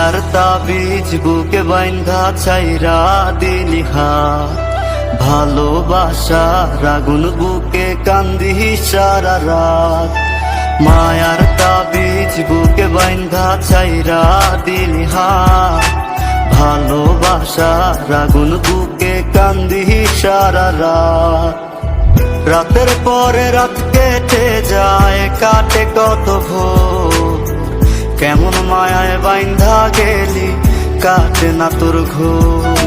মায়ার তাবিজ বুকে বাইন্ধা ছাইরা দিলি হাত, ভালোবাসার আগুন বুকে কান্দি সারা রাত। মায়ার তাবিজ বুকে বাইন্ধা ছাইরা দিলি হাত, ভালোবাসার আগুন বুকে কান্দি সারা রাত। রাতের পরে রাত কেটে যায়, কাটে কত ভোর, কেমন মায়ায় বাইন্ধা গেলি কাটে না তোর ঘোর।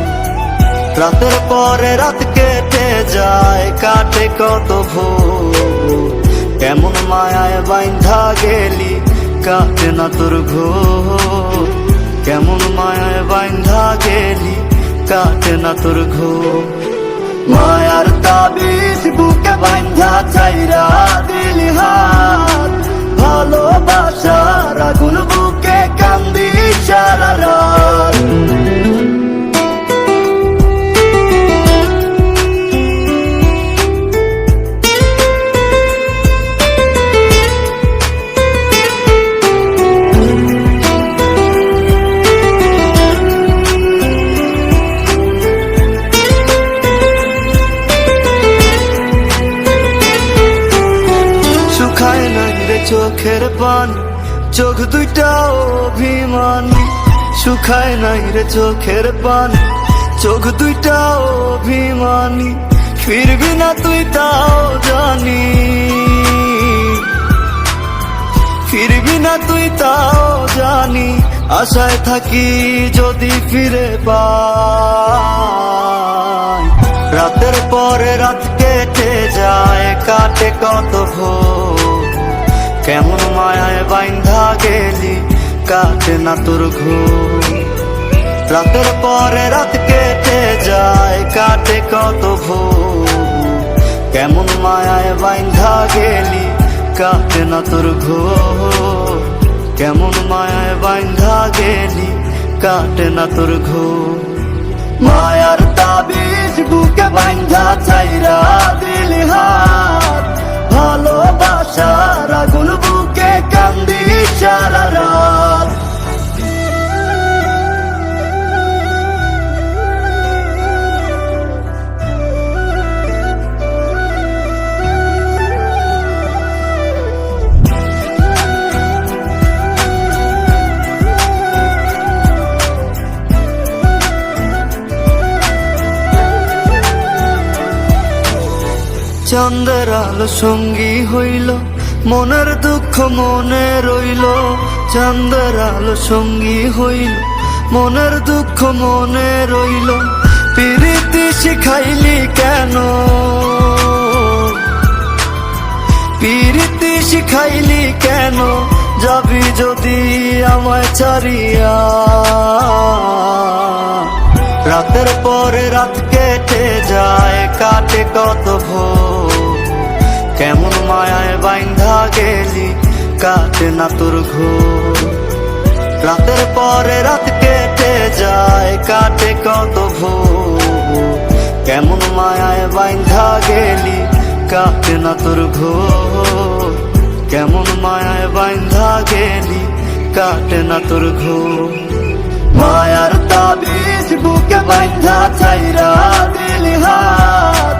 রাতের পরে রাত কেটে যায়, কাটে কত ভোর, কেমন মায়ায় বাইন্ধা গেলি কাটে না তোর ঘোর। কেমন মায়ায় বাইন্ধা গেলি কাটে না তোর ঘোর। মায়ার তাবিজ বুকে বাইন্ধা ছাইরা দিলি হাত, ভালোবাসার আগুন বুকে কান্দি সারা রাত। শুকায় নাই রে চোখের পানি, চোখ দুইটা অভিমানী। শুকায় নাই রে চোখের পানি, চোখ দুইটা অভিমানী। ফিরবি না তুই তাও জানি, ফিরবি না তুই তাও জানি। আশায় থাকি যদি ফিরে পাই। রাতের পরে রাত কেটে যায়, কাটে কত ভোর, কেমন মায়ায় বাইন্ধা গেলি কাটে না তোর ঘোর। রাতের পরে রাত কেটে যায়, কাটে কত ভোর, কেমন মায়ায় বাইন্ধা গেলি কাটে না তোর ঘোর। কেমন মায়ায় বাইন্ধা গেলি কাটে না তোর ঘোর। মায়ার তাবিজ বুকে বাইন্ধা ছাইরা দিলি হাত, ভালোবাসার আগুন বুকে কান্দি সারা রাত। চাঁদের আলো সঙ্গী হইল, মনের দুঃখ মনে রইল। চাঁদের আলো সঙ্গী হইল, মনের দুঃখ মনে রইল। প্রীতি শিখাইলি কেন, প্রীতি শিখাইলি কেন, যাবি যদি আমায় ছাড়িয়া। রাতের পরে রাত কেটে যায়, কাটে কত ভোর, কেমন মায়ায় বাইন্ধা গেলি কাটে না তোর ঘোর। রাতের পরে রাত কেটে যায়, কাটে কত ভোর, কেমন মায়ায় বাইন্ধা গেলি কাটে না তোর ঘোর। কেমন মায়ায় বাইন্ধা গেলি কাটে না তোর ঘোর। মায়ার তাবিজ বুকে বাইন্ধা ছাইরা দিলি হাত,